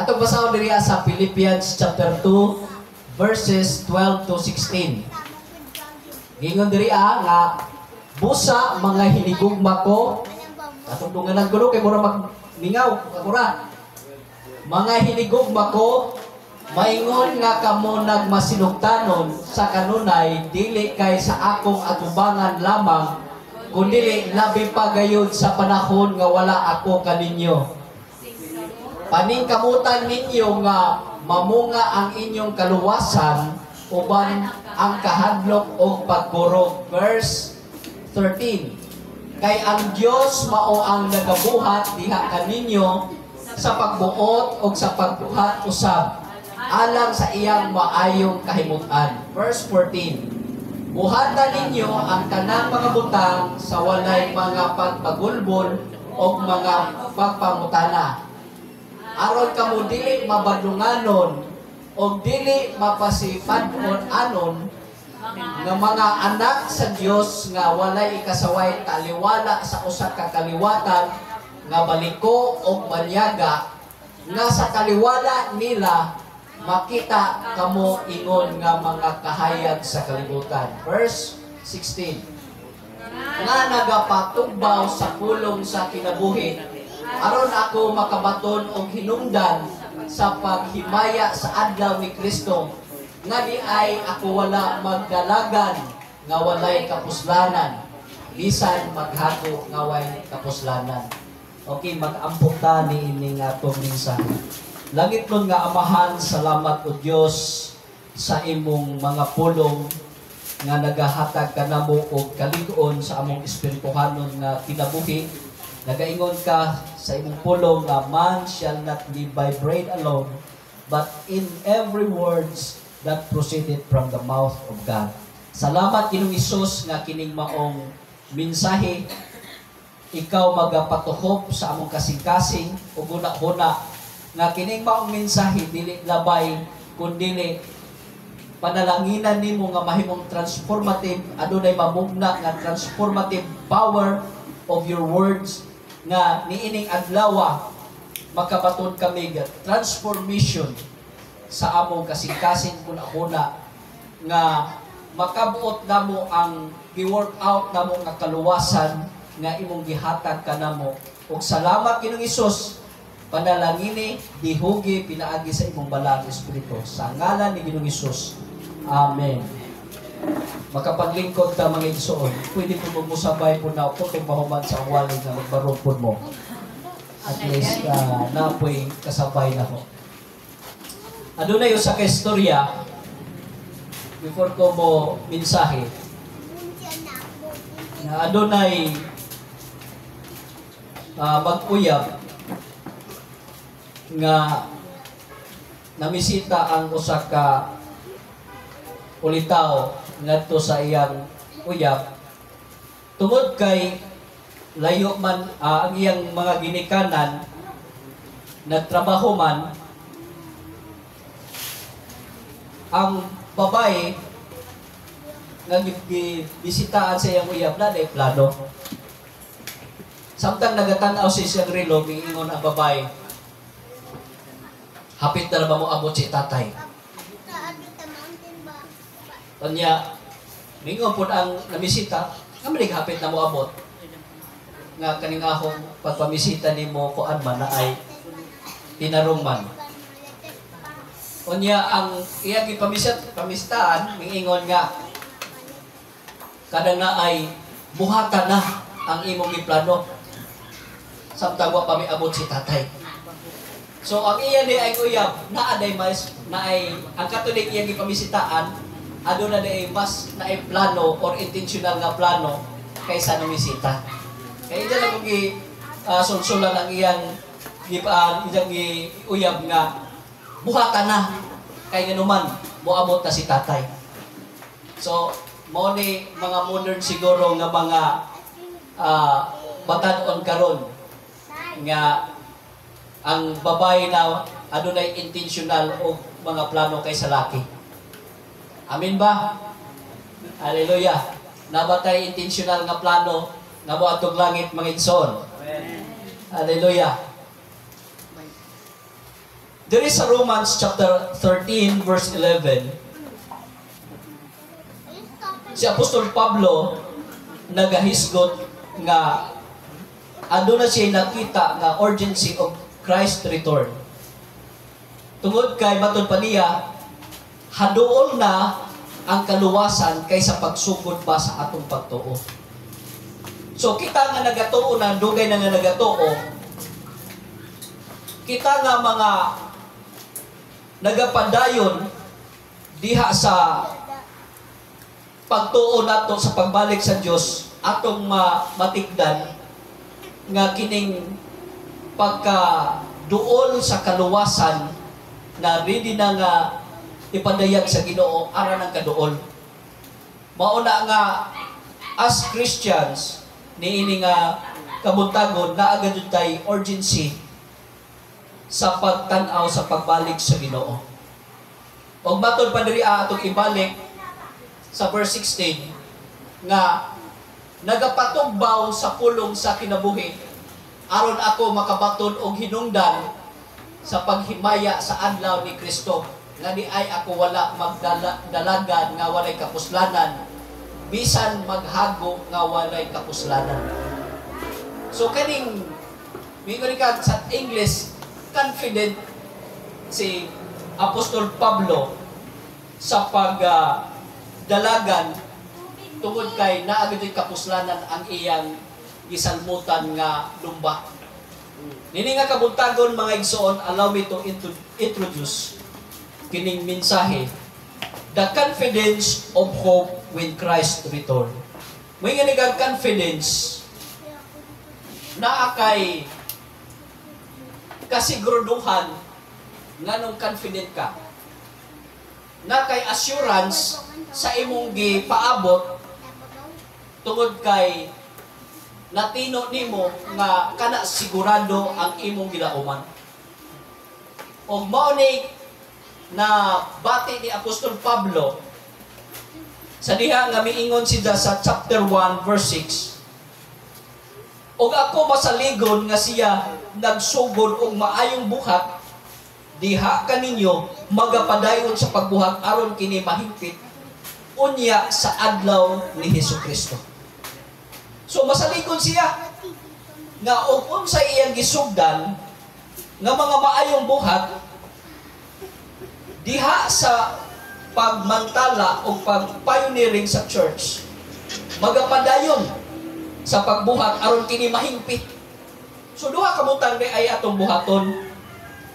Atong basahon diri sa Philippians chapter 2 verses 12 to 16. Gingon diri nga busa mga hinigugma ko. Atong dunganan ko kay mura magmingaw akura. Mga hinigugma ko, maingon nga kamo nagmasinugtanon sa kanunay dili kay sa akong atubangan lamang kundi labi pa gayud sa panahon nga wala ako kaninyo. Paningkamutan ninyo nga mamunga ang inyong kaluwasan uban ang kahadlok o pagburog. Verse 13. Kay ang Dios mao ang nagabuhat diha kaninyo sa pagbuot o sa pagbuhat usab alang sa iyang maayong kahimutan. Verse 14. Buhatan ninyo ang kanang mga butang sa walay mga pagpagulbol o mga pagpangutana. Aron kamo dili mabadunganon o dili mapasipadon anon nga mga anak sa Dios nga walay ikasaway taliwala sa usa ka kaliwatan nga baliko o banyaga nga sa kaliwala nila makita kamo ingon nga mga kahayag sa kalibutan. Verse 16. Nga nagapatugbaw sa pulong sa kinabuhi aron ako makabaton og hinungdan sa paghimaya sa adlaw ni Kristo nga di ay ako wala magdalagan nga walay kapuslanan bisan maghako nga walay kapuslanan. Okay, mag-ampok ta ni ining atong mensahe. Langit nun nga Amahan, salamat o Dios sa imong mga pulong nga nagahatag kanamo og kalig-on sa among espirituhanon nga kinabuhi. Nagaingon ka sa imong pulong nga man shall not live by bread alone, but in every words that proceeded from the mouth of God. Salamat Ginoong Hesus nga kining maong mensahe ikaw magapatuhop sa among kasing-kasing ug una-una nga kining maong mensahe dili labay kundi panalanginan nimo nga mahimong transformative adunay mamugna nga transformative power of your words nga niining adlaw makabaton kami transformation sa among kasing-kasing kuna-kuna nga makabuot namo ang gi-work out namo nga kaluwasan nga imong gihatag kanamo. Ug salamat Ginoong Hesus, panalangini dihugi pinaagi sa imong balang espiritu sa ngalan ni Ginoong Hesus. Amen. Makapaglingkod ta mga igsoon, pwede po musabay po na ako kung pahuman sa wali nga magbarong po mo. At least napoy kasabay na ko. Adunay usa ka istorya before ko mo mensahe na adunay mag-uyab nga namisita ang usa ka ulitaw ngadto sa iyang uyab tungod kay layo man ang iyang mga ginikanan nagtrabaho man ang babae nga gibisitaan sa iyang uyab na day plano. Samtang nagatanaw si siyang relo, ingon ang babae, hapit na ba mo abot si tatay? Kanya, mingon po ang namisita, kami hapit na mo abot. Nga kaning ahong pagpamisita ni mo kuan man na ay tinarong man. Kanya, ang iyang pamistaan, mingon nga, kada na ay buhatan na ang imong iplano. Samtang wa pa mi abot si tatay. So ang iya di ay uyab naaday mas naay ang Katolik iya gipamisitaan aduna day mas naay plano or intentional nga plano kaysa namisita. Kaya diyan lang gi sulsulan ang iyang uyab nga buhatan na kay ganuman moabot na si tatay. So mo ni mga modern siguro nga mga batan-on karon nga ang babae na adunay intentional o mga plano kay sa laki. Amen ba? Hallelujah. Nabatay intentional nga plano nga moadtog langit mga igsoon. Hallelujah. There is a Romans chapter 13 verse 11. Si Apostol Pablo nagahisgot nga ando na siya nakita nga urgency of Christ's return. Tungod kay matud pa niya, haduol na ang kaluwasan kaysa pagsugod pa sa atong pagtuo. So kita nga nagatuo na, dugay na nga nagatuo, kita nga mga nagapadayon diha sa pagtuo nato sa pagbalik sa Dios, atong matikdan nga kining pagka-duol sa kaluwasan na ready na nga ipadayag sa Ginoo aran ng kaduol. Mauna nga as Christians niini nga kabuntagon na agad tay urgency sa pagtan-aw sa pagbalik sa Ginoo. Og matod pa diri atong ibalik sa verse 16 nga nagapatugbaw sa pulong sa kinabuhi aron ako makabaton og hinungdan sa paghimaya sa adlaw ni Kristo nga di ay ako wala magdalagan nga walay kapuslanan bisan maghago nga walay kapuslanan. So kaning mingon ka sa English, confident si Apostol Pablo sa pagdalagan tungod kay naagad kapuslanan ang iyang gisalmutan nga lumba. Nini nga kabuntagon mga igsoon, allow me to introduce kining mensahe, the confidence of hope when Christ return. May nga nagag confidence na kay kasiguraduhan nga nung confident ka, na kay assurance sa imong gipaabot tungod kay natino nimo nga kana sigurado ang imong gilauman. Og mao ni na bati ni Apostol Pablo sa diha nga miingon siya sa chapter 1 verse 6. Og ako masaligon nga siya nagsugod og maayong buhat diha kaninyo magapadayon sa pagbuhat aron kini mahigpit unya sa adlaw ni Hesukristo. So masaligon siya nga og unsay iyang gisugdan nga mga maayong buhat diha sa pagmantala o pag-pioneering sa church, magapadayon sa pagbuhat aron kini mahingpit. So duha ka butang di ay atong buhaton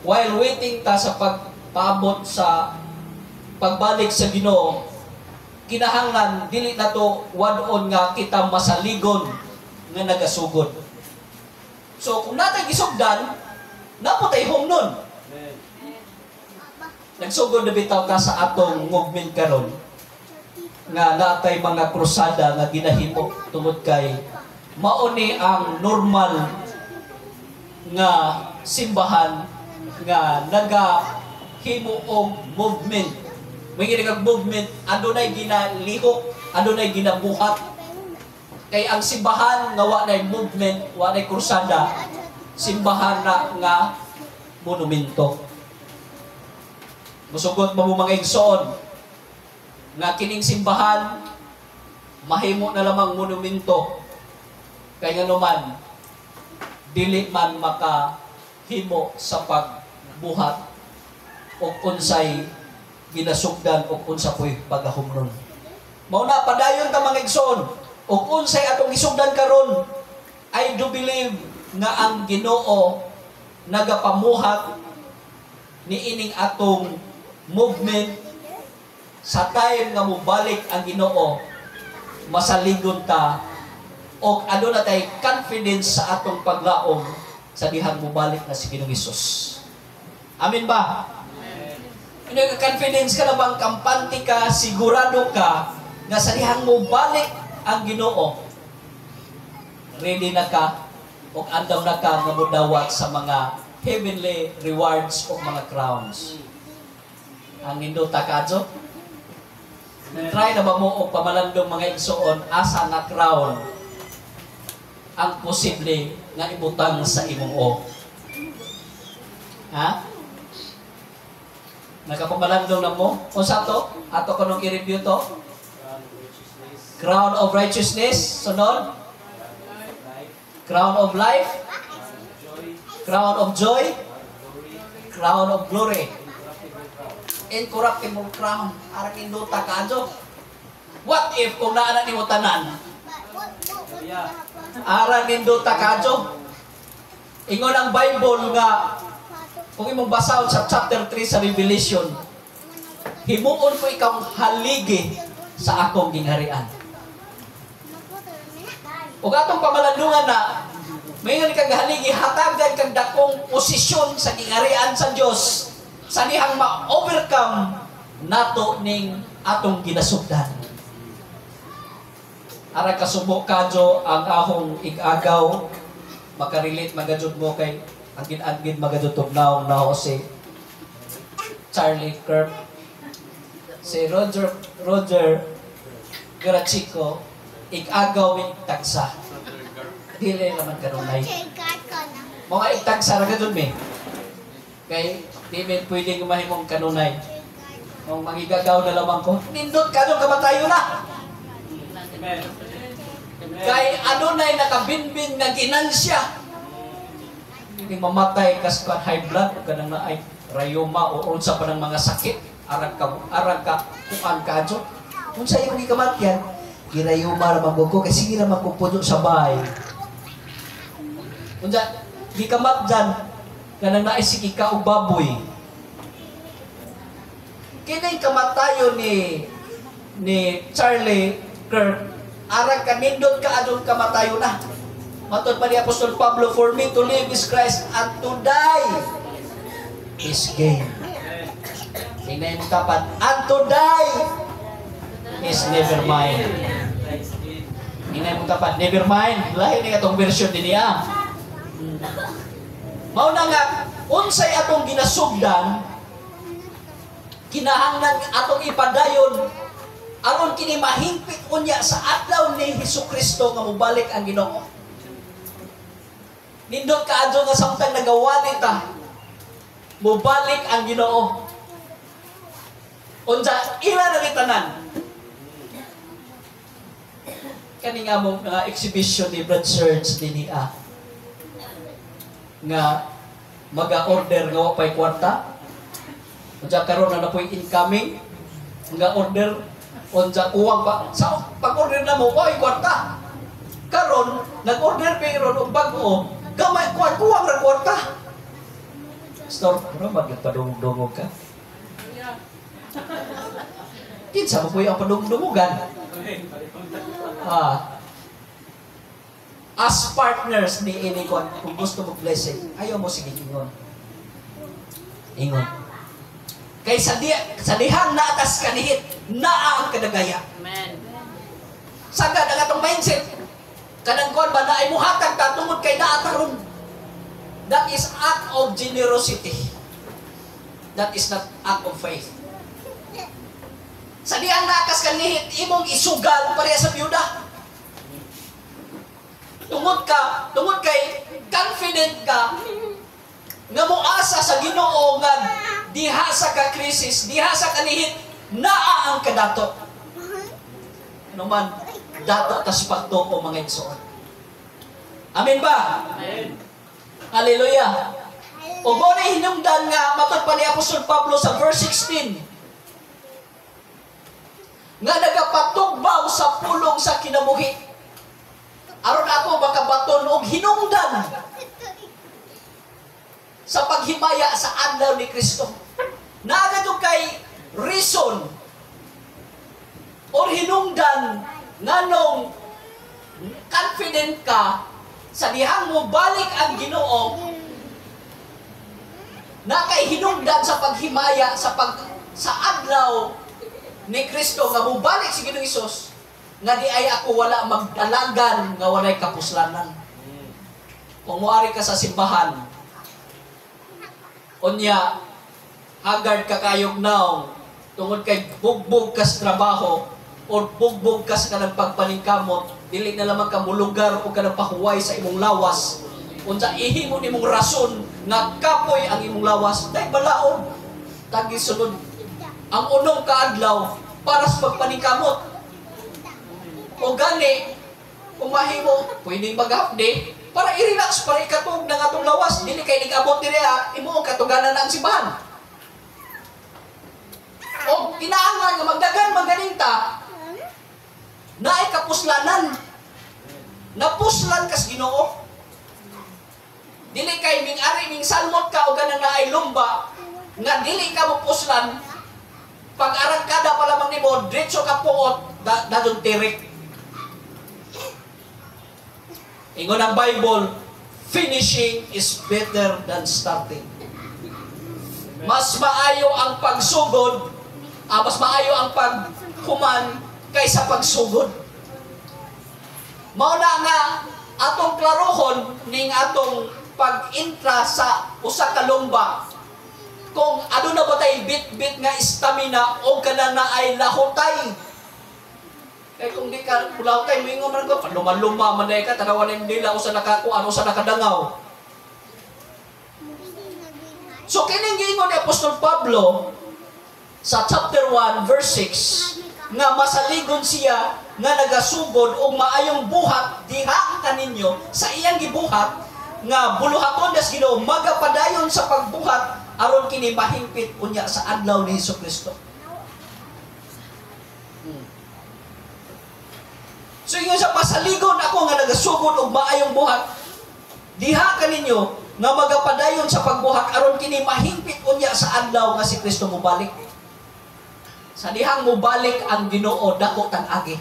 while waiting ta sa pagpaabot sa pagbalik sa Ginoo. Kinahanglan dili nato wadon nga kita masaligon nga nagasugod. So kung natay gisugdan, naputay humnon. Nagsugod na bitaw ta sa atong movement karon nga natay mga krusada nga ginahimo tungod kay mao ni ang normal nga simbahan nga nagahimo og movement. May ginagag movement, adunay ginalihok, adunay ginabuhat. Kay ang simbahan nga wa nay movement, wa nay krusada, simbahan na nga monumento. Musugot mo mga igsoon nga kining simbahan mahimo na lamang monumento. Kay nga naman dili man makahimo sa pagbuhat o unsay ginasugdan o unsa po'y pagahumron. Mao na padayon ta mga igsoon ug unsay atong gisugdan karon, I do believe nga ang Ginoo nagapamuhat ni ining atong movement sa time nga mobalik ang Ginoo, masaligon ta og aduna tay confidence sa atong paglaom sa dihang mobalik na si Ginoong Hesus. Amen ba? Confidence ka na bang kampante ka, sigurado ka na sa dihang mo balik ang Ginoo, ready na ka o andam na ka nga mudawat sa mga heavenly rewards o mga crowns. Ang nindota kadto, try na ba mo o pamalandong mga igsoon asa na crown ang posible nga ibutang sa imong o? Ha? Nakapamalandong na mo. O sa to? Ato ko nung i-review to. Crown of righteousness. Sunod. Crown of life. Crown of joy. Crown of glory. Incorruptible crown. Arang induta ka, Adjo. What if kung naanak ni mo tanan? Arang induta ka, Adjo. Ingon ang Bible nga, kung imong basahon sa chapter 3 sa Revelation, himuon ko ikaw haligi sa akong gingharian. O atong pamalandungan na, mayon kang haligi, hatagan kang dakong posisyon sa gingharian sa Dios sa dihang ma-overcome nato ning atong ginasugdan. Ara kasubok kadyo ang ahong igagaw, makarelate magajud mo kay agin-agin magajud tugnaw na si Charlie Kirk, si Roger Garachico, igagaw min tagsa. Dili naman kanunay. Mga itagsa ra gadud mi. Kay di men pwedeng mahimong kanunay. Kung magigagaw na lamang ko, nindot kadto kamatayo na. Amen. Kay adunay nakabinbin nga ginansya. Hindi mamatay kas kan high blood o kanang naay rayoma o unsa pa ng mga sakit arag ka kuan kadyo. Unsa imong gikamatyan? Girayoma ra magbuko kasi sige ra magpupuno sa bahay. Unsa gikamat dyan kanang naay sikika og baboy. Kini kamatayon ni Charlie Kirk arang kanindot ka adun kamatayo na. Matod pa ni Apostol Pablo, for me to live is Christ and to die is gain. Tingnan mo tapat, and to die is never mine. Tingnan mo tapat, never mind. Lahi ni atong version din niya. Mao na nga, unsay atong ginasugdan, kinahanglan atong ipadayon aron kini mahingpit unya sa adlaw ni Hesukristo nga mobalik ang Ginoo. Nindot kaadto nga samtang nagawali ta, mobalik ang Ginoo. Unsa ila na tanan? Kani nga mo nga exhibition ni Brad Church dinhi nga maga-order nga wa pay kwarta. Unsa karon na napoy incoming nga order unsa kuwang ba sa pag-order na mo wa kwarta. Karon nag-order pero og bag-o gamay kuwang ra kwarta. Store pero magpadungdungog ka. Kinsa mo kuya ang padungdungogan? As partners ni ini kung gusto mo blessing, ayaw mo sige ingon. Ingon. Kay sa dihang naatas kanihit, naa ang kadagaya. Amen. Sagad ang atong mindset. Kanang kon ba na ay muhatag ta tungod kay naa taron. That is act of generosity. That is not act of faith. Sa dihang naatas kanihit, imong isugal pareha sa byuda. Tungod kay confident ka nga moasa sa Ginoo nga diha sa ka-krisis, diha sa kanihit, naa ang kadato. Ano man, dato tas pagto o mga igsoon. Amen ba? Amen. Hallelujah. O gona hinungdan nga matod pa ni Apostol Pablo sa verse 16 nga nagapatugbaw sa pulong sa kinabuhi. Aron ako makabaton og hinungdan sa paghimaya sa adlaw ni Kristo. Nagadto kay reason or hinungdan nganong confident ka sa dihang mo balik ang Ginoo na kay hinungdan sa paghimaya sa adlaw ni Kristo nga mo balik si Ginoong Hesus nga di ay ako wala magdalagan nga walay kapuslanan. Kung muari ka sa simbahan, unya hagard ka kayog naong tungod kay bugbog ka sa trabaho o bugbog ka sa kanang pagpaningkamot, dili na lamang ka mulugar o kanang pahuway sa imong lawas. Unsa ihimo nimong rason nga kapoy ang imong lawas, dahil balaod. tagisunod ang unong kaadlaw para sa pagpaningkamot. O gani, kung mahimo, pwedeng mag-half-day para i-relax, para ikatog ng atong lawas. Dili kay nag-abot dire, imuong katuganan na ang simbahan. O kinahanglan nga magdagan maganinta na ay kapuslanan. Napuslan kas Ginoo. Dili kay ming-ari ming salmot ka o ganang na ay lumba nga dili ka mo puslan. Pag arangkada pa lamang nimo, diretso ka puot, dadong tirik. Ingon ang Bible, finishing is better than starting. Mas maayo ang pagsugod, mas maayo ang paghuman kaysa pagsugod. Mao na nga atong klarohon ning atong pag-intra sa usa ka lumba. Kung aduna ba tay bit-bit nga stamina o kana na ay lahutay. Kaya kung di ka lahutay, moingon man ko, luma-luma man ka, tanawan ng dila usa nakakuan, usa nakadangaw. So kining giingon ni Apostol Pablo sa chapter 1 verse 6 nga masaligon siya nga nagasugod og maayong buhat diha kaninyo sa iyang gibuhat nga buluhaton des Ginoo magapadayon sa pagbuhat aron kini mahingpit unya sa adlaw ni Hesukristo. So yun sa pasaligon ako nga nagasugod og maayong buhat diha kaninyo nga magapadayon sa pagbuhat aron kini mahingpit unya sa adlaw nga si Kristo mobalik. Sa dihang mobalik ang Ginoo dako tang agi.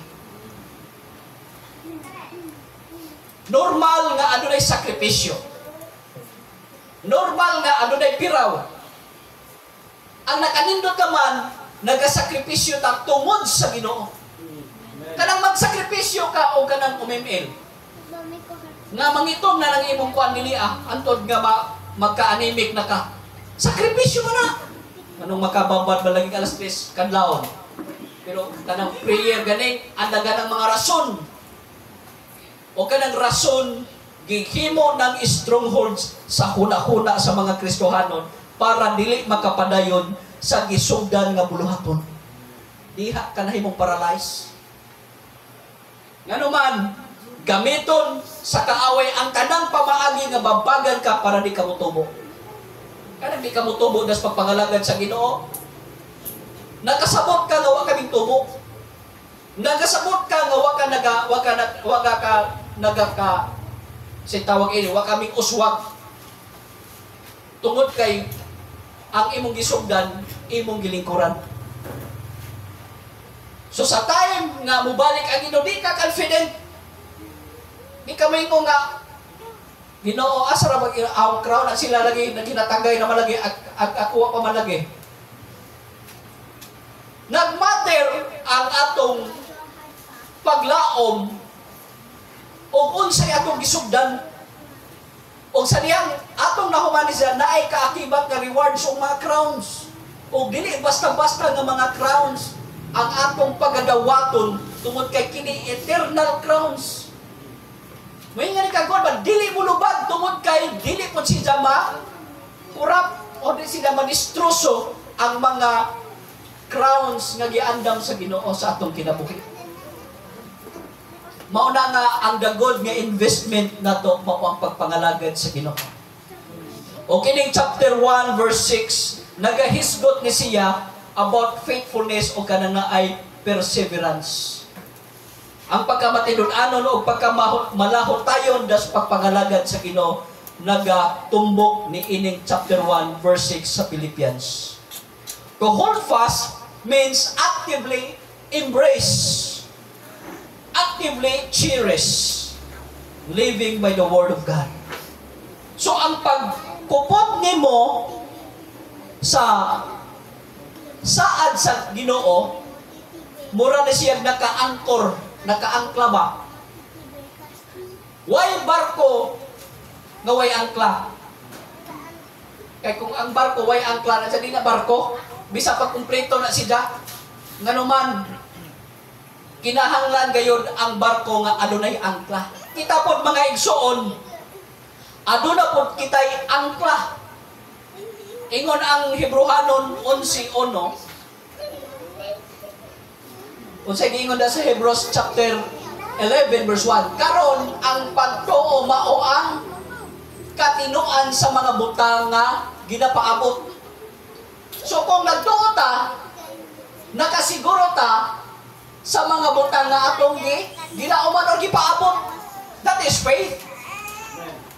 Normal nga adunay sakripisyo. Normal nga adunay piraw. Ang nakanindot naman nagasakripisyo ta tungod sa Ginoo. Kanang magsakripisyo ka o kanang umimil. Nga mangitom na lang imong kuan dili antod nga magka-anemic na ka. Sakripisyo mo na. Anong makababad ba lagi alas 3 kadlawon. Pero kanang prayer ganing andagan ng mga rason. O kanang rason gihimo ng strongholds sa huna-huna sa mga Kristohanon para dili makapadayon sa gisugdan nga buluhaton. Diha ka na himong paralyze. Nganuman, gamiton sa kaaway ang kanang pamaagi nga babagan ka para di ka mutubo. Kanang di ka mutubo das pagpangalagad sa Ginoo. Nakasabot ka nga wa kaming tubo. Nagasabot ka nga si tawag ini wa kaming uswag. Tungod kay ang imong gisugdan, imong gilingkuran. So sa time nga mubalik ang Ginoo, di ka confident. Di ka may mo nga Ginoo asara mag ang crown at sila lagi naginatagay na malagi ako pa malagi. Nagmatter ang atong paglaom o unsay atong gisugdan o sa diyang atong nahumanis na ay kaakibat nga rewards o mga crowns o dili basta-basta nga mga crowns ang atong pagadawaton tungod kay kini eternal crowns. May nga ni kagod ba dili mo lubag tungod kay dili po siya kurap o di sila manistroso ang mga crowns nga giandam sa Ginoo sa atong kinabuhi. Mao na nga ang dagod nga investment nato mao ang pagpangalagad sa Ginoo. O kining chapter 1 verse 6 nagahisgot ni siya about faithfulness o kanang ay perseverance. Ang pagkamatinud-anon o pagkamalahot tayon das pagpangalagad sa Ginoo nagatumbok ni ining chapter 1 verse 6 sa Philippians. To hold fast means actively embrace, actively cherish, living by the Word of God. So ang pagkupot nimo sa saad sa Ginoo, mura na siya naka-angkor, naka-angkla ba? Way barko nga way angkla. Kay kung ang barko way angkla na siya, di na barko, bisa pag kumpleto na siya, nganuman, kinahanglan gayud ang barko nga adunay angkla. Kita pod mga igsoon, aduna pod kitay angkla. Ingon ang Hebrehanon 11:1. Unsay giingon da sa Hebrews chapter 11 verse 1. Karon ang pagtuo mao ang katinuan sa mga butang nga ginapaabot. So kung nagtuo ta, nakasiguro ta sa mga butang nga atong ginauman or gipaabot. That is faith.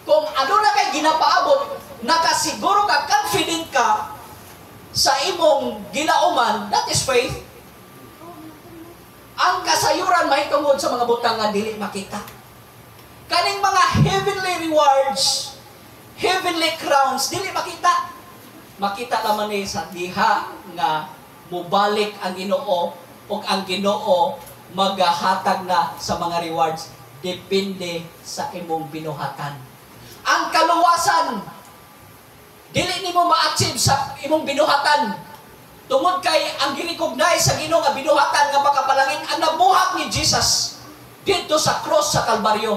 Kung ano na kay ginapaabot, nakasiguro ka, confident ka sa imong ginauman, that is faith. Ang kasayuran mahitungod sa mga butang nga dili makita. Kaning mga heavenly rewards, heavenly crowns, dili makita. Makita naman ni sa diha nga mubalik ang Ginoo o ang Ginoo magahatag na sa mga rewards. Depende sa imong binuhatan. Ang kaluwasan, dili nimo ma-achieve sa imong binuhatan. Tungod kay ang girecognize sa Ginoo nga binuhatan nga makapalangin ang nabuhat ni Jesus dito sa cross sa Kalbaryo.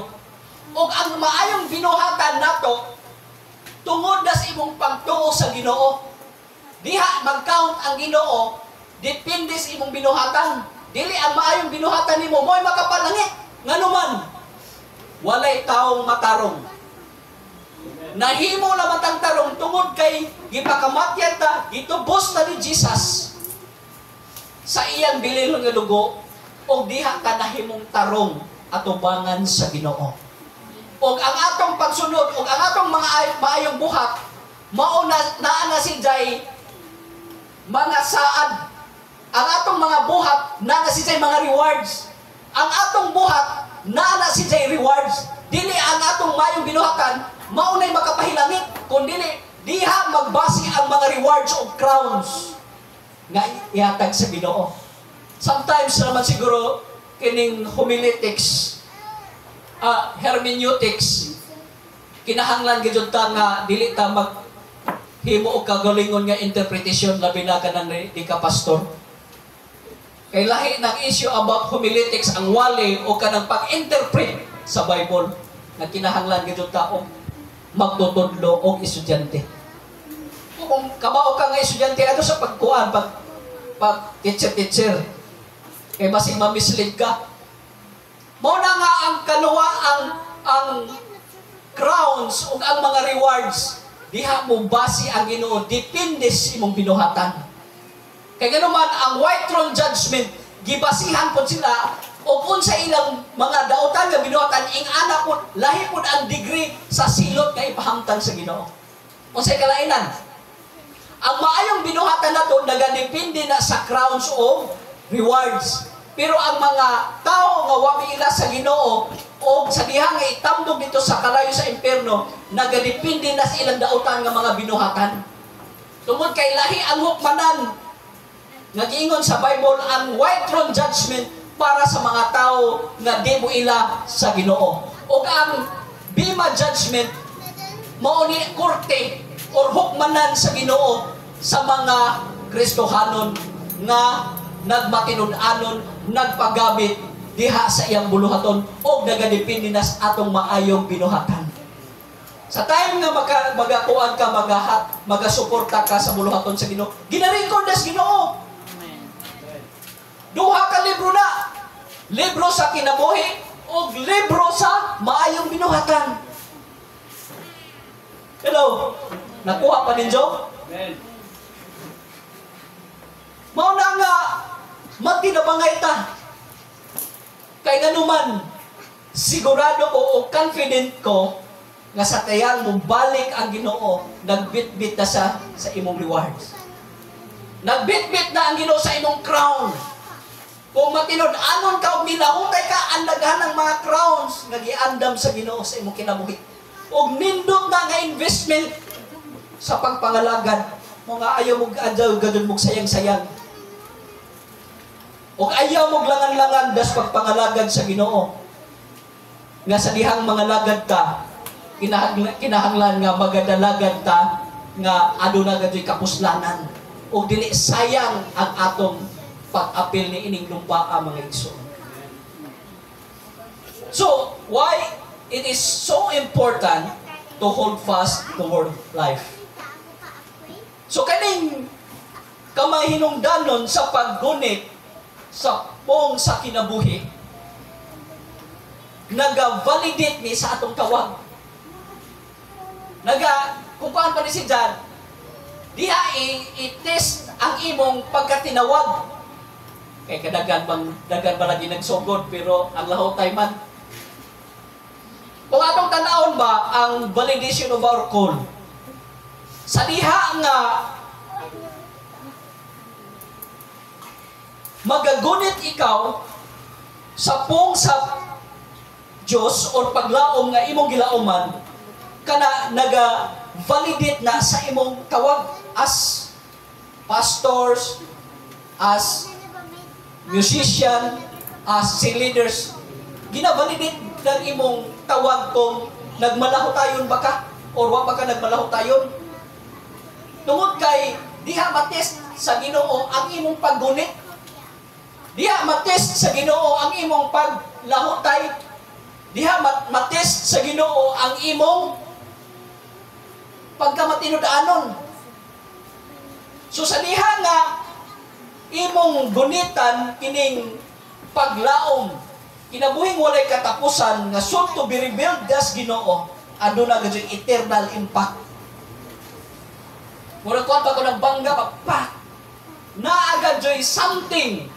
O ang maayong binuhatan nato tungod na sa imong pagtuo sa Ginoo. Diha mag-count ang Ginoo depende sa imong binuhatan. Dili ang maayong binuhatan nimo mo'y makapalangit. Nganuman walay taong matarong. Nahimo na matang tarong tungod kay gipakamatyan ta, gitubos na ni Jesus sa iyang bililon nga dugo o diha ka nahimong tarong atubangan sa Ginoo. O ang atong pagsunod o ang atong mga maayong buhat mao na si Jay mga saad. Ang atong mga buhat na si Jay mga rewards. Ang atong buhat na si Jay rewards. Dili ang atong maayong binuhatan maunay makapahilangit, kung dili, diha magbasi ang mga rewards o crowns nga ihatag sa Ginoo. Sometimes naman siguro, kining homiletics, hermeneutics, kinahanglan gid ta nga dili ta maghimo og kagalingon nga interpretation labi na kanang di ka pastor. Kay lahi ng issue about homiletics ang wali o kanang pag-interpret sa Bible nga kinahanglan gid ta og magtutudlo og estudyante. Kung kabao ka nga estudyante ato sa pagkuan, pag teacher, kay masig mamislead ka. Mao na nga ang kaluwa ang crowns ug ang mga rewards diha mo basi ang Ginoo depende sa imong binuhatan. Kay ganuman ang white throne judgment gibasihan pod sila o unsa ilang mga dautan nga binuhatan ing anak po lahi pod ang degree sa silot nga ipahamtang sa Ginoo. Unsay kalainan? Ang maayong binuhatan nato nagadepende na sa crowns o rewards. Pero ang mga tao nga wa miila sa Ginoo o sa diha nga itambog dito sa kalayo sa impierno nagadepende na sa ilang dautan nga mga binuhatan. Tungod kay lahi ang hukmanan nga giingon sa Bible ang white throne judgment para sa mga tao nga di mo ila sa Ginoo. O ang bima judgment mao ni korte or hukmanan sa Ginoo sa mga Kristohanon nga nagmatinud-anon, nagpagabit diha sa iyang buluhaton o nagadepende na sa atong maayong binuhatan. Sa time nga magakuan ka, magasuporta ka sa buluhaton sa Ginoo, ginarecord na sa Ginoo. Duha ka libro na. Libro sa kinabuhi o libro sa maayong binuhatan. Hello? Nakuha pa ninyo? Amen. Mao na nga magtinabangay ta. Kay ganuman sigurado ko o confident ko nga sa tayang mo balik ang Ginoo, nagbitbit na sa imong rewards. Nagbitbit na ang Ginoo sa imong crown. Kung matinud-anon ka o milahutay ka, ang daghan ng mga crowns nga giandam sa Ginoo sa imong kinabuhi. O nindot na nga investment sa pagpangalagad. Mga ayaw mong adyaw, gadun mong sayang-sayang. O ayaw mong langan-langan das pagpangalagad sa Ginoo. Nga sa dihang mga lagad ta, kinahanglan nga magadalagad ta, nga aduna gadoy kapuslanan. O dili sayang ang atong pag-apil ni ining lumpa ang mga igsoon. So, why it is so important to hold fast the word of life? So kaning kamay hinungdanon sa paggunit sa pong sa kinabuhi, naga-validate ni sa atong tawag. Kung paano pa ni si John, diha i-test ang imong pagkatinawag. Kaya dagan ba lagi nagsugod, pero ang lahotay man. Kung atong tanawon ba ang validation of our call, sa diha nga magagunit ikaw sa pong sa Diyos o paglaom nga imong gilauman, kana naga-validate na sa imong tawag as pastors, as musician, as leaders. Gina-validate ng imong tawag kung nagmalahutayon ba ka o wa ba ka nagmalahutayon. Tungod kay diha matest sa Ginoo ang imong paggunit. Diha matest sa Ginoo ang imong paglahutay. Diha matest sa Ginoo ang imong pagkamatinud-anon. So sa diha nga imong gunitan kining paglaom, kinabuhing walay katapusan nga soon to be revealed as Ginoo, aduna gayud eternal impact. Mura ko pa ko nagbangga pa naagad joy something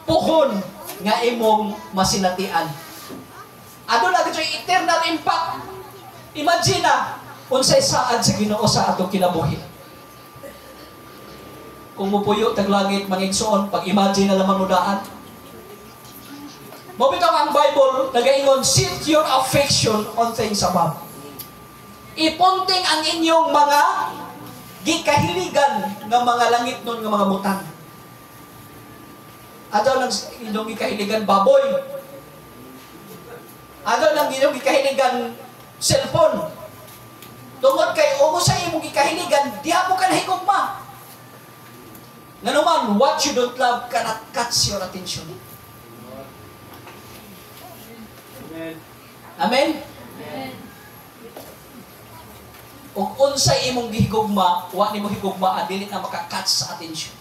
puhon nga imong masinatian. Aduna gayud eternal impact. Imagine na unsay saad sa Ginoo sa atong kinabuhi. Kung mupuyo tag langit mangigsuon, pag-imagine na lamang nudaan. Mabitaw ang Bible nagaingon, set your affection on things above. Ipunting ang inyong mga gikahiligan nga mga langit nun nga mga butang. Adaw ng inyong gikahiligan baboy. Adaw ng inyong gikahiligan cellphone. Tungod kay umo sa imong gikahiligan, diha mo ka nahigugma. Nga naman, what you don't love cannot catch your attention. Amen? Amen? Amen. O unsay imong gihigugma, wa nimo higugma, dili na maka-catch sa attention.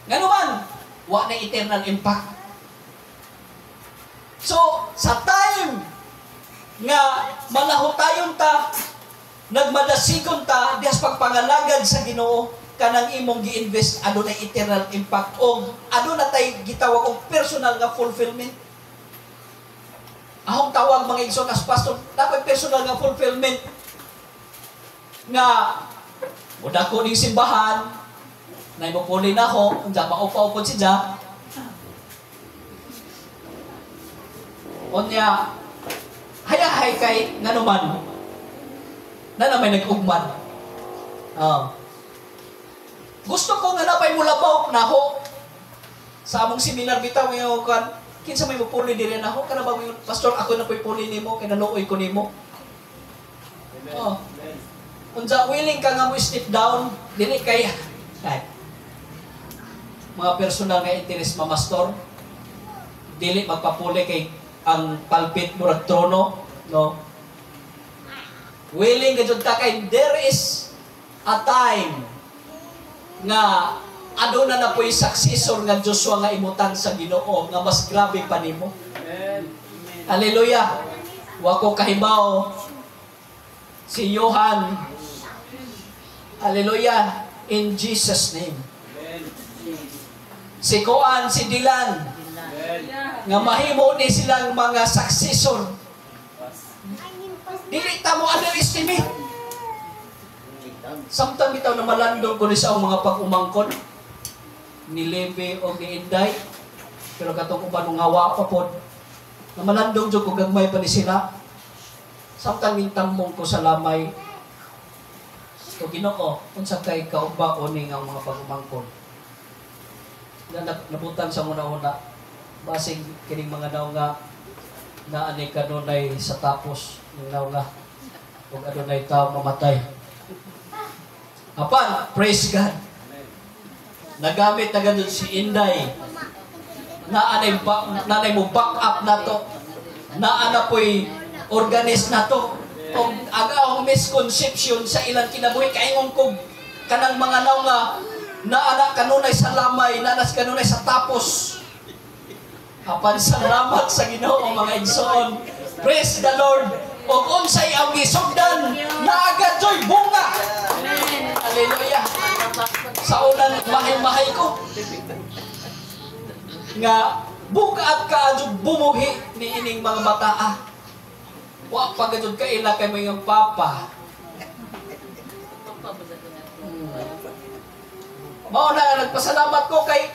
Nga naman, wa na eternal impact. So, sa time nga malahutayon ta, nagmadasigon ta, dihas pagpangalagad sa Ginoo, kanang imong gi-invest, ano na eternal impact, o ano na tayo gitawag og personal nga fulfillment. Ahong tawag mga igsoon as pastor, dapat personal nga fulfillment. Nga, muna ko ning simbahan, na imupuli na ako, unja maupa-upod si Jack. Unya, hayahay kay nga naman, na may nag-ugman. Gusto ko nga napay mulabaw na ako. Sa among seminar bitaw ngayon kan, kinsa may mupuli diri na ako, kana ba mo pastor ako na po'y puli nimo, kay naluoy ko nimo. Oh. Unsa willing ka nga mo step down, dili kay mga personal nga interest mamastor. Dili magpapuli kay ang pulpit murag trono, no? Willing ka jud ta kay there is a time nga aduna na po'y successor nga Joshua nga imutan sa Ginoo nga mas grabe pa nimo. Amen. Hallelujah. Wa ko kahibaw si Johan. Hallelujah. In Jesus name. Amen. Si Koan, si Dylan. Amen. Nga mahimo ni silang mga successor. Dili ta mo underestimate. Samtang bitaw na malandong ko ni sa mga pag-umangkon ni Leve o ni Inday, pero katong uban ng ngawa pa po na malandong dyan kung gagmay pa ni sila. Samtang mintamong ko sa lamay o Ginoo kung sa kay kaugba o ni ang mga pag-umangkon na nabutan sa muna-una basig kining mga naw nga na ani kanunay sa tapos ng naw nga kung adunay tao mamatay. Apan, praise God. Nagamit na ganun si Inday. Naanay mo back up na to. Naana po'y organist na to. Kung agaw ang misconception sa ilang kinabuhi kaingon kog kanang mga naw nga anak kanunay sa lamay, nanas kanunay sa tapos. Apan salamat sa Ginoo mga igsoon. Praise the Lord. O unsay ang gisugdan, naagad joy bunga. Hallelujah. Sa unang mahay-mahay ko nga bukaat ka adjud bumuhi ni ining mga bataa. Wa pagadud ka ila kay mga papa. Mao na nagpasalamat ko kay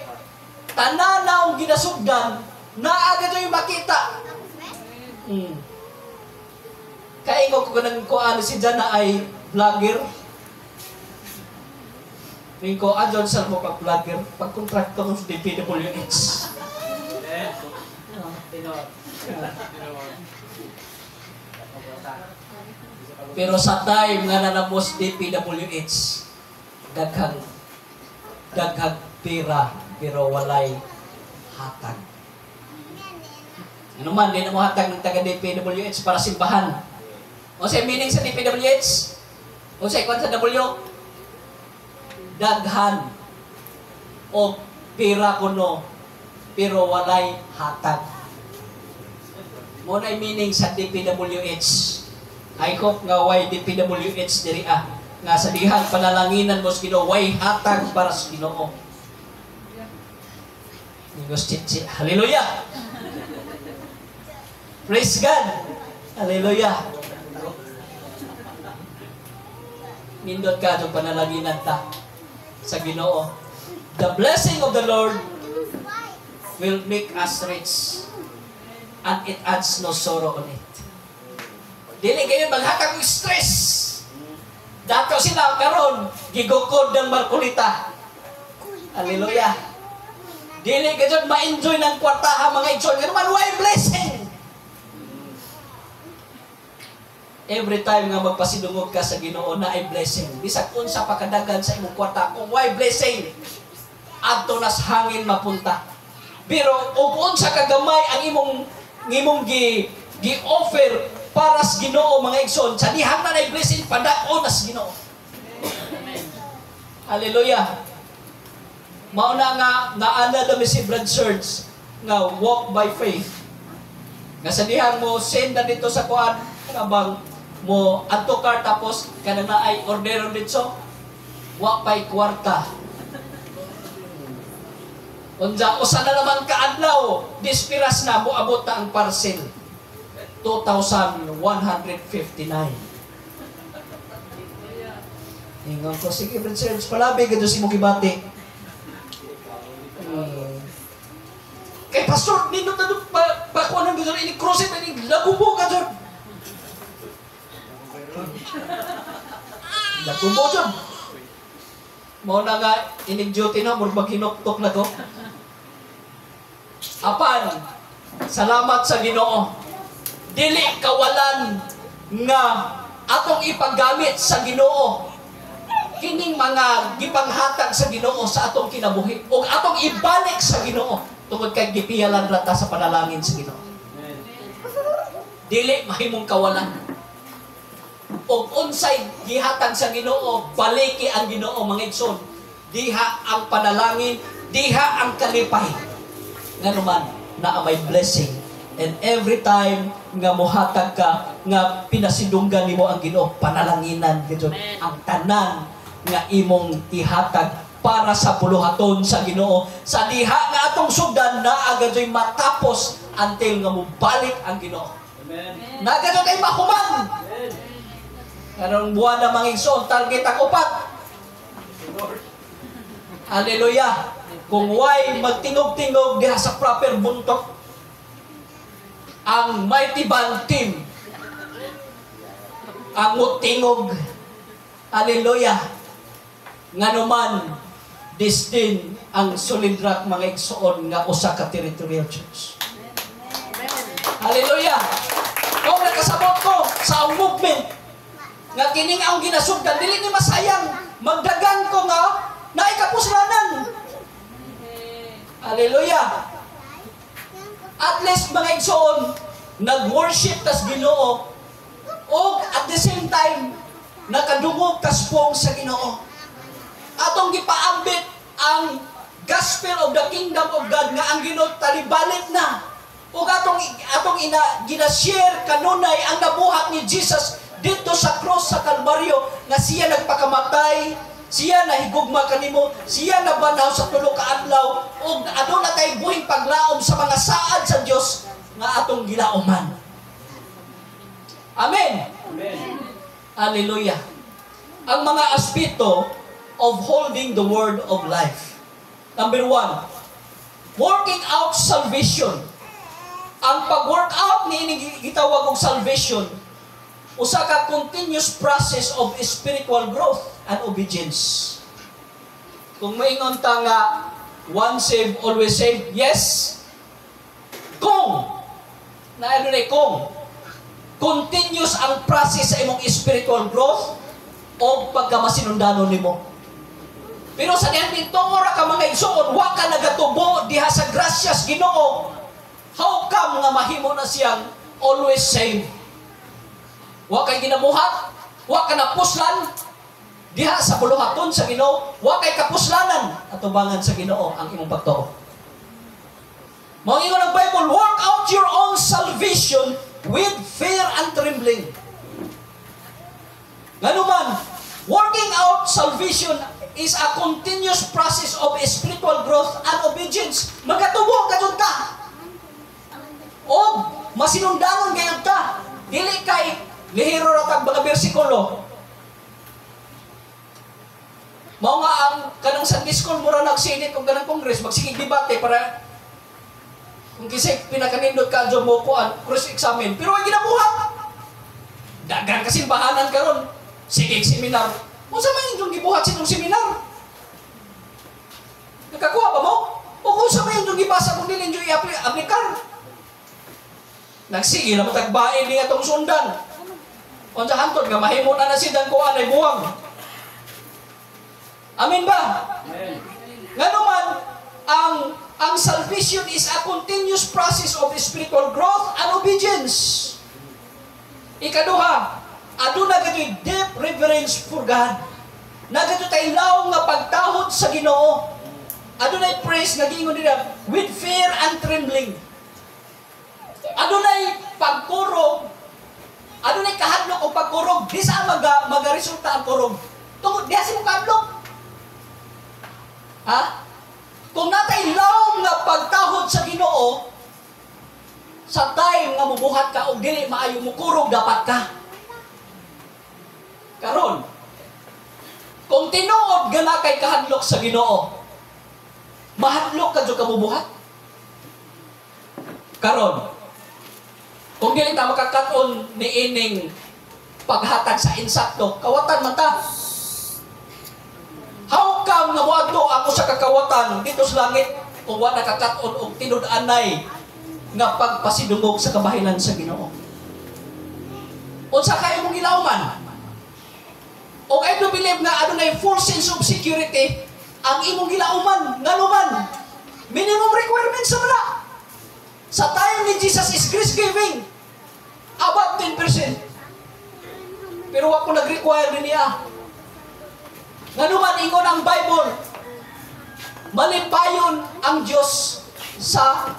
tananaw ginasugdan naaga joy makita. Kay ko kanang kuan si Jana ay vlogger. Mingko adyon sa mo pag vlogger, pag kontraktor ng DPWH. Pero sa time nga nanamos DPWH, daghang pira pero walay hatag. Ano man, di na mo hatag ng taga DPWH para simbahan. O sa meaning sa DPWH? O sa ikon sa W? Daghan o pira kuno pero walay hatag. Mo na meaning sa DPWH. I hope nga way DPWH diri nga sa dihang panalanginan mo sa Ginoo way hatag para sa Ginoo. Ningos chichi. Hallelujah. Praise God. Hallelujah. Nindot ka itong panalanginan ta sa Ginoo. The blessing of the Lord will make us rich and it adds no sorrow on it. Dili kayo maghatag ng stress. Dato sila karon gigukod ng Marcolita. Hallelujah. Dili kayo ma-enjoy ng kwartaha mga igsoon. Pero man, why blessing? Every time nga magpasidungog ka sa Ginoo na ay blessing. Bisag unsa pa kadagan sa imong kwarta kung why blessing? Adto nas hangin mapunta. Pero ug unsa kagamay ang imong gi-offer para sa Ginoo mga igsoon, sa dihang na ay blessing padaon nas Ginoo. Hallelujah. Mao na nga naana dami si Brad Church nga walk by faith. Nga sa dihang mo send na dito sa kuan kabang mo adto car tapos kana na ay orderon dito wa pay kwarta. Unja usa na naman kaadlaw dispiras na mo abot ta ang parcel 2,159. Ingon ko sige Brad Church palabi gado si mo gibati. Kay pastor nindot na pa kuan ang gado ini cruise ni lagubo ka jud. Lagubo jud. Mao na nga inig duty na murag maghinuktok na ko. Apan salamat sa Ginoo. Dili kawalan nga atong ipagamit sa Ginoo kining mga gipanghatag sa Ginoo sa atong kinabuhi ug atong ibalik sa Ginoo tungod kay gipiyalan rata sa panalangin sa Ginoo. Dili mahimong kawalan. Ug unsay gihatag sa Ginoo, baliki ang Ginoo mga igsoon. Diha ang panalangin, diha ang kalipay. Nganuman na may blessing. And every time nga mohatag ka, nga pinasidunggan nimo ang Ginoo, panalanginan gid ang tanan nga imong ihatag para sa puluhaton sa Ginoo. Sa diha nga atong sugdan na agadoy matapos until nga mobalik ang Ginoo. Amen. Nagadoy kay mahuman. Karong buwan na mga igsoon, target ang upat. Hallelujah. Kung why magtingog-tingog diha sa proper buntok, ang mighty band team, ang mutingog, hallelujah, nga naman, destin ang solid rock mga igsoon nga usa ka territorial church. Hallelujah. Kung nakasabot ko sa ang movement, nga kining ang ginasugdan, dili ni masayang, magdagan ko nga, naikapusranan. Hallelujah. At least mga igsoon, nag-worship tas Ginoo, o at the same time, nakadungog kaspong sa Ginoo. Atong gipaambit ang gospel of the kingdom of God nga ang Ginoo talibalik na. Ug atong gina-share kanunay ang nabuhat ni Jesus dito sa cross sa Kalbaryo nga siya nagpakamatay, siya nahigugma kanimo, siya nabanaw sa tulo ka adlaw ug aduna kay buhing paglaom sa mga saad sa Dios nga atong gilauman. Amen. Amen. Hallelujah. Ang mga aspeto of holding the word of life. Number 1, working out salvation. Ang pag-work out ni gitawag og salvation, usa ka continuous process of spiritual growth and obedience. Kung maingon ta nga once saved, always saved, yes. Kung kung continuous ang process sa imong spiritual growth o pagkamasinundano nimo. Pero sa dihan dito ora ka mga igsoon, wa ka nagatubo diha sa grasyas Ginoo. How come nga mahimo na siyang always saved? Wa kay ginabuhat, wa ka napuslan diha sa buluhaton sa Ginoo, wa kay kapuslanan atubangan sa Ginoo ang imong pagtuo. Mao ingon ang Bible, work out your own salvation with fear and trembling. Nganuman, working out salvation is a continuous process of spiritual growth and obedience. Magatubo kadto ta. O masinundanon gayud ta. Dili kay lihiro ra tag mga bersikulo. Mao nga ang kanang Sunday school mura nagsinit og kanang Congress magsigig debate para kung kisay pinakanindot ka dyan mo po ang cross examine. Pero ay ginabuhat. Dagan kasimbahanan karon. Sige, seminar. Kung sa may inyong gibuhat sinong seminar? Nakakuha ba mo? O kung sa may inyong gibasa kung nilin nyo i-aplikar? Nagsige na matagbain niya itong sundan. Kung sa hantod nga, mahimo na nasidang ko anay buwang. Amin ba? Amen. Nga naman, ang salvation is a continuous process of spiritual growth and obedience. Ikaduha, aduna gato'y deep reverence for God. Nagato tayo laong nga pagtahod sa Ginoo. Adunay praise nagingon nila with fear and trembling. Adunay pagkurog. Adunay kahadlok o pagkurog. Di sa magaresulta ang kurog. Tungod diha si mo kahadlok. Ha? Kung natay laong nga pagtahod sa Ginoo, sa time nga mubuhat ka o dili maayo mo kurog dapat ka. Karon, kung tinuod gana kay kahadlok sa Ginoo, mahadlok ka jud ka mubuhat. Karon, kung dili ta makakaton ni ining paghatag sa insakto, kawatan man ta. How come nga moadto ako sa kakawatan dito sa langit kung wa nakakaton og tinud-anay nga pagpasidungog sa kabahilan sa Ginoo? Unsa kay imong gilawman? O I do believe nga adunay full sense of security ang imong gilauman, nganuman. Minimum requirements sa wala. Sa time ni Jesus is grace giving. About 10%. Pero ako nag-require din niya. Nganuman, ingon ang Bible, malipayon ang Diyos sa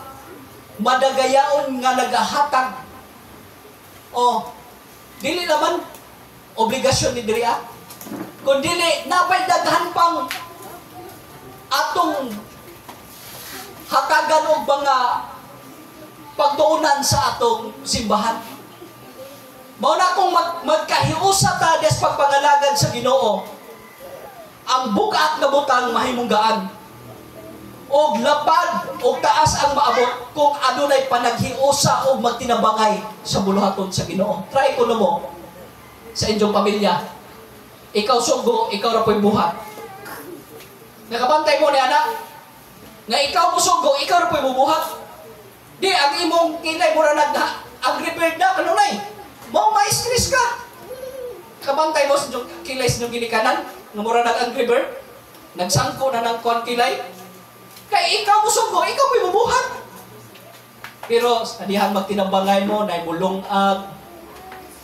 madagayaon nga nagahatag. O, dili naman obligasyon ni Dria. Kung dili, napay daghan pang atong hatagan o mga pagtuunan sa atong simbahan. Mao na kung magkahiusa ta des pagpangalagad sa Ginoo, ang bukat na butang mahimunggaan. Og lapad og taas ang maabot kung adunay panaghiusa o magtinabangay sa buluhaton sa Ginoo. Try ko mo sa inyong pamilya. Ikaw sugo, ikaw ra po'y buhat. Nakabantay mo ni anak nga ikaw mo sugo, ikaw ra po'y bubuhat. Di ang imong kilay mura nag-angry bird na kanunay. Mo ma-stress ka. Kabantay mo sa kilay sa inyong ginikanan nga mura nag-angry bird. Nagsangko na ng kuwan kilay. Kaya ikaw mo sugo, ikaw po'y bubuhat. Pero sa dihan magtinabangay mo, na bulong ag,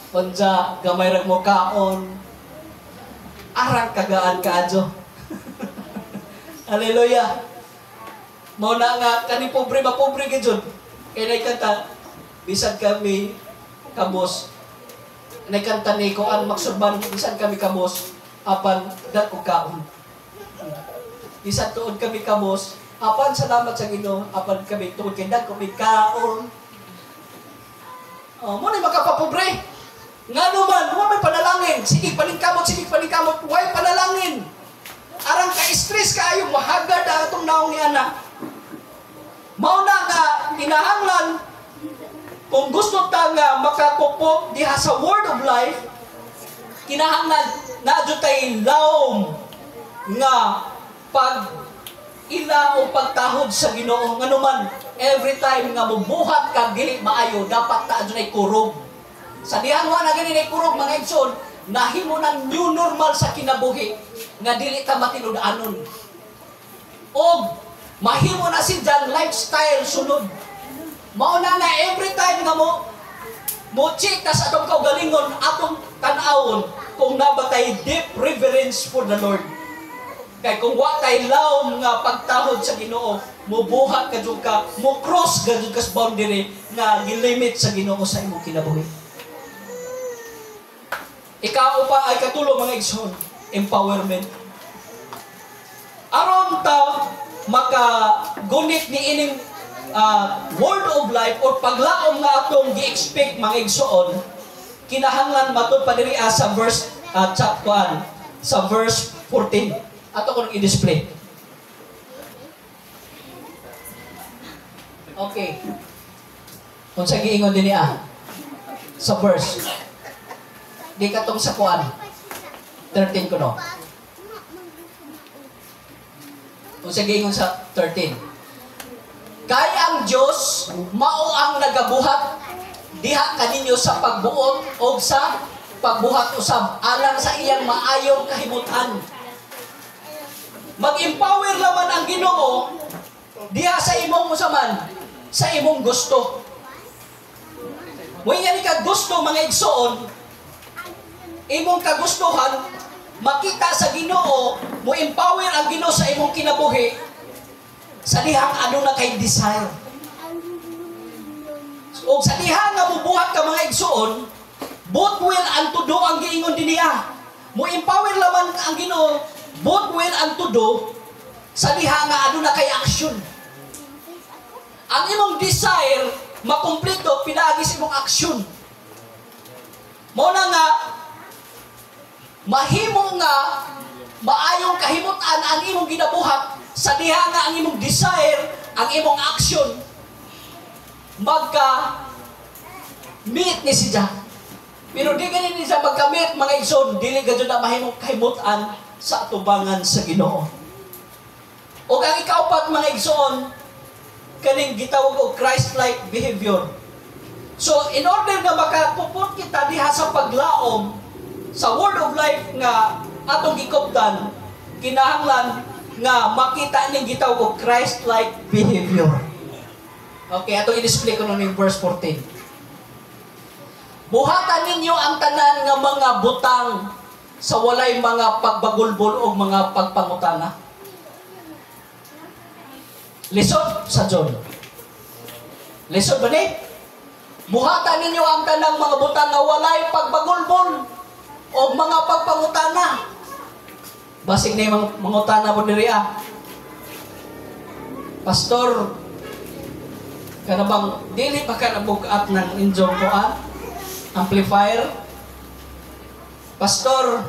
panja, gamay rag mo kaon, arang kagaan kaadyo. Hallelujah. Mao na nga kani pobre mapobre gyud. Kay nay kanta bisan kami kabos. Nay kanta ni ko ang maksudban bisan kami kabos apan dako kaon. Bisan tuod kami kabos apan salamat sa Ginoo apan kami tuod kay dako mi kaon. Mo ni makapapobre. Nga naman, huwag may panalangin. Sige, paningkamot, huwag panalangin. Arang ka-stress ka ayo, mahagad ang itong naong ni anak. Mauna nga, kinahanglan, kung gusto ta nga makakupop diha sa word of life, kinahanglan na adyo tayo laom nga pag ila o pagtahod sa Ginoo. Nga naman, every time nga mubuhat ka, dili maayo, dapat ta adyo na kurog. Sa dihanwa na ganin ay kurog mga igsoon, nahimo ng new normal sa kinabuhi nga dili ta matinud-anon. O mahimo na si dyan lifestyle sunod. Mauna na every time nga mo check sa atong kaugalingon, atong tanawon kung nabatay deep reverence for the Lord. Kay kung wa tay lawom nga pagtahod sa Ginoo, mubuhat ka jud ka, mo cross ka jud ka sa boundary nga gilimit sa Ginoo sa imong kinabuhi. Ikaw pa ay katulong mga igsoon, empowerment. Aron ta makagunit ni ining word of life or paglaom nga atong gi-expect mga igsoon, kinahanglan matud pa diri sa verse sa verse 14. Ato ko i-display. Okay. Unsa giingon dinhi sa verse di katong sa kuan 13 ko no. Unsa giingon sa 13? Kay ang Dios mao ang nagabuhat diha kaninyo sa pagbuot o sa pagbuhat usab alang sa iyang maayong kahimutan. Mag-empower laman ang Ginoo diha sa imong usaman, sa imong gusto. When yan ka gusto mga igsoon, imong kagustuhan, makita sa Ginoo, mo empower ang Ginoo sa imong kinabuhi, sa dihang ano na kay desire. O sa dihang nga mubuhat ka mga igsoon, both will and to do ang giingon din niya. Mo empower laman ang Ginoo, both will and to do, sa diha nga ano na kay action. Ang imong desire, makumpleto, pinaagis imong action. Mao na nga, mahimo nga maayong kahimutan ang imong ginabuhat sa diha nga ang imong desire, ang imong action magka-meet ni siya. Pero di ganin ni siya magka-meet mga igsoon, dili gadyo na mahimong kahimutan sa atubangan sa Ginoo. O ang ikaupat mga igsoon, kaning gitawag og Christ-like behavior. So in order na makapuput kita diha sa paglaom sa word of life nga atong gikuptan, kinahanglan nga makita ning gitawag og Christ-like behavior. Okay, ato i-display ko nun yung verse 14. Buhatan ninyo ang tanan nga mga butang sa walay mga pagbagulbol o mga pagpangutana. Lisod sa John. Lisod ba ni? Buhatan ninyo ang tanang mga butang nga walay pagbagulbol o mga pagpangutana. Basig na yung mangutana mo diri Pastor, kanabang dili pa ka nabukat ng inyong kuan amplifier? Pastor,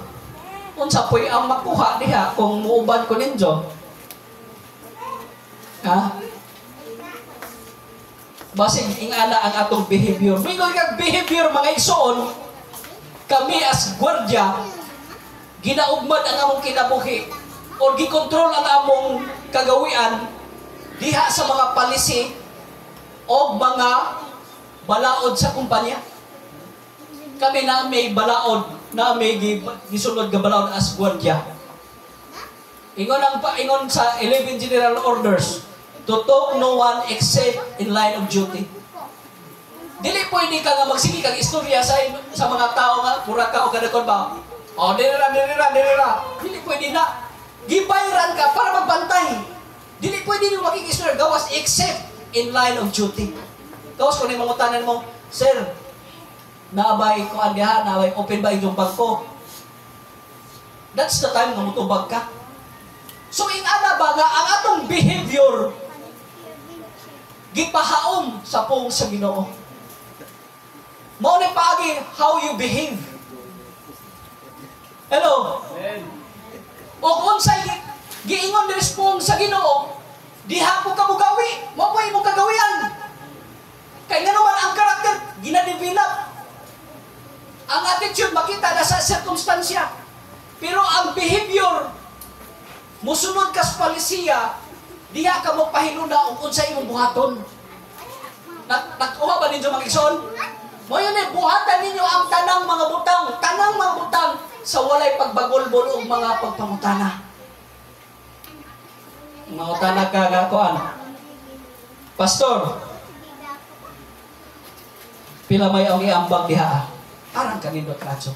unsa po'y ang makuha diha kung muuban ko ninyo? Ha? Basig ingana ang atong behavior. Mingon kag behavior mga igsoon, kami as gwardiya, ginaugmad ang among kinabuhi o gikontrol ang among kagawian diha sa mga palisi o mga balaod sa kumpanya. Kami na may balaod, na may gisunod nga balaod as gwardiya. Ingon sa 11 General Orders, to talk no one except in line of duty. Dili pwede ka nga magsige kag istorya sa mga tao nga mura ka o kadakon ba. O, dinira. Dili pwede na. Gibayran ka para magbantay. Dili pwede nyo makikisner gawas except in line of duty. Gawas ko na yung mangutanan mo, Sir, naabay ko andiha, naabay open ba yung bangko? That's the time na mutubag ka. So, ingana ba nga ang atong behavior gipahaom sa pong sa Ginoo. Mao ni paagi how you behave. Hello? O kung sa giingon ni respond sa Ginoo, diha ko ka mugawi, mo imong kagawian. Kay nga naman ang karakter gina-develop. Ang attitude makita na sa circumstansya. Pero ang behavior musunod ka sa palisiya, diha ka mo pahinuna ug unsa imong buhaton. Nakuha ba ninyo mag-igsoon? Mo yun buhatan ninyo ang tanang mga butang sa walay pagbagulbol o mga pagpangutana. Mangutana ka nga kuan. Pastor, pila may ang iambag diha? Arang kanindot radyo.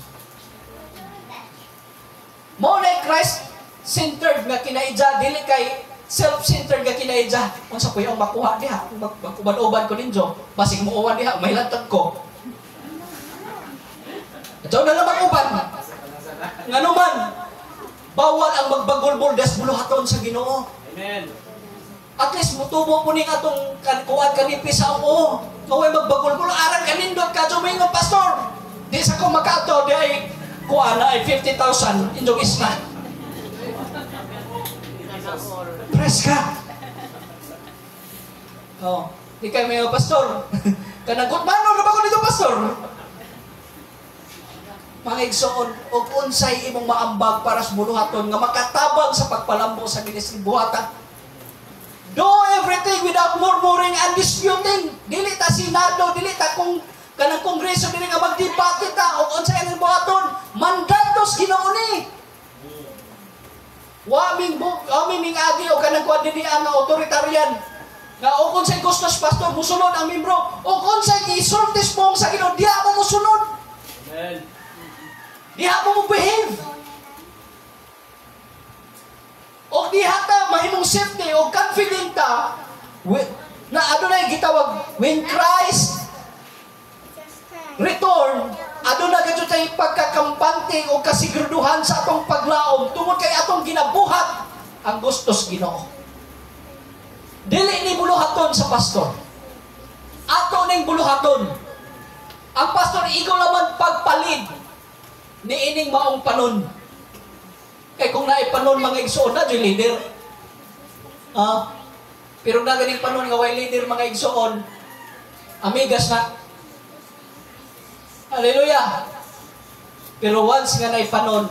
Mo na Christ-centered nga kinaidja, dili kay self-centered nga kinaidja. Unsa po yung makuha diha? Makuban-uban ko ninyo. Basig mo uwan diha, may lantag ko. Ito na lang makuban. Nga naman, bawal ang magbagulbol des buluhaton sa Ginoo. Amen. At least mutubo po ning atong kuan kanipis sa oo. Kaway magbagulbol aran kanindot ka jumingon pastor. Di sa ko makato di ay kuan na ay 50,000 inyong isna. Press ka. Oh, di kay may pastor. Kanagot mano na ba ko dito pastor? Mga igsoon, og unsay imong maambag para sa buluhaton nga makatabang sa pagpalambo sa buhatan. Do everything without murmuring and disputing. Dili ta Senado, dili ta kung kanang Kongreso, dili nga magdebate ta og unsay imong buhaton. Mandatos Ginoo ni. Wa ming agi o kanang kuan dinhi ang authoritarian. Nga og unsay gustos pastor musunod ang membro. Og unsay gisultis mo sa Ginoo, diha mo musunod. Amen. Diha mo behave. O diha ta mahimong safety o confident ta na adunay gitawag when Christ return, aduna gadto tay pagkakampante o kasiguraduhan sa atong paglaom tungod kay atong ginabuhat ang gustos Ginoo. Dili ni buluhaton sa pastor. Ato ning buluhaton. Ang pastor igo laman pagpalid ni ining maong panon. Kay kung naay panon mga igsoon na di leader. Pero na ganing panon nga way leader mga igsoon. Amigas na. Hallelujah. Pero once nga naay panon,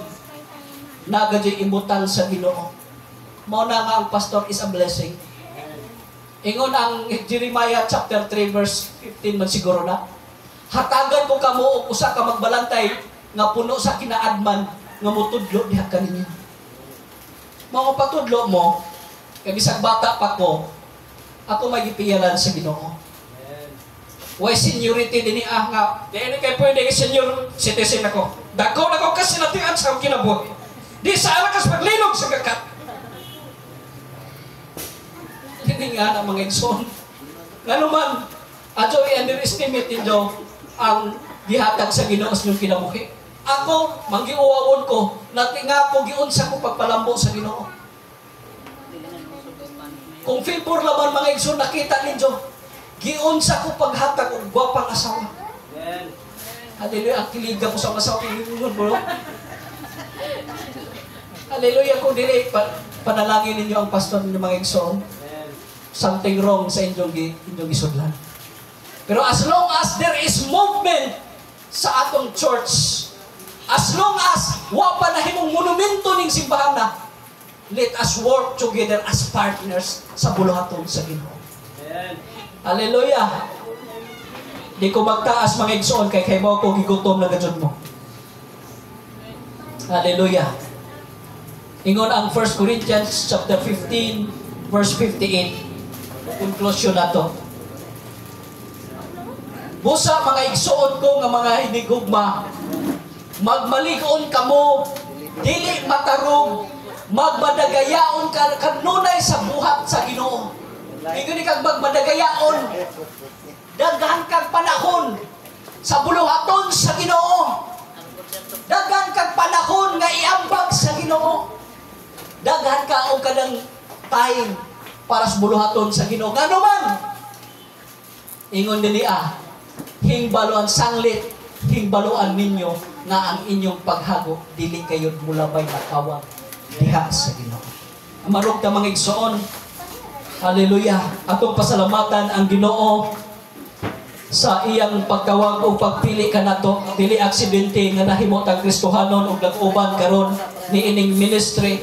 nagadyo imbutang sa Ginoo. Mao na nga ang pastor is a blessing. Ingon ang Jeremiah chapter 3 verse 15 man siguro na. Hatagan ko kamo og usa ka magbalantay nga puno sa kinaadman nga mutudlo diha kaninyo. Mao patudlo mo kay bisag bata pa ko, ako magipiyalan sa Ginoo. Why seniority dinhi nga dili kay pwede kay senior citizen ako. Dako na ko kasi natian sa akong kinabuhi. Di sa alakas paglinog sa kakat. Hindi nga na mga igsoon. Nga naman, adyo i-underestimate ninyo ang gihatag sa Ginoo sa inyong kinabuhi. Ako, manggiuwawon ko, natinga ko, giunsa ko pagpalambo sa Ginoo. Kung favor laman mga igsoon, nakita ninyo, giunsa ko paghatag og gwapang asawa. Amen. Hallelujah, ang kiliga ko sa asawa ko, bro. Hallelujah, kung dili, panalangin ninyo ang pastor ninyo mga igsoon. Something wrong sa inyong isudlan. Pero as long as there is movement sa atong church, as long as wa pa nahimong monumento ning simbahan na, let us work together as partners sa buluhaton sa Ginoo. Amen. Hallelujah. Di ko magtaas mga igsoon kay mo ko gigutom na gadyon mo. Hallelujah. Ingon ang 1 Corinthians chapter 15 verse 58. Conclusion na to. Busa mga igsuon ko nga mga hinigugma, magmaligon kamo, dili matarong, magmadagayaon ka kanunay sa buhat sa Ginoo. Ingani kag magmadagayaon, daghan kag panahon sa buluhaton sa Ginoo. Daghan kag panahon nga iambag sa Ginoo. Daghan ka og kadang time para sa buluhaton sa Ginoo. Ngano man? Ingon dili hingbaluan sanglit, hingbaluan ninyo nga ang inyong paghago dili kayo mulabay nakawag diha sa Ginoo. Amarog ta mga igsoon. Hallelujah. Atong pasalamatan ang Ginoo sa iyang pagkawag o pagpili kanato. Dili aksidente nga nahimo tag Kristohanon ug nag-uban karon ni ining ministry.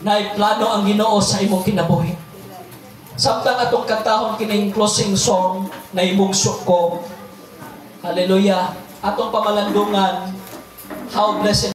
Nay plano ang Ginoo sa imong kinabuhi. Samtang atong kantahon kining closing song na imugso ko. Hallelujah. Atong pamalandungan, how blessed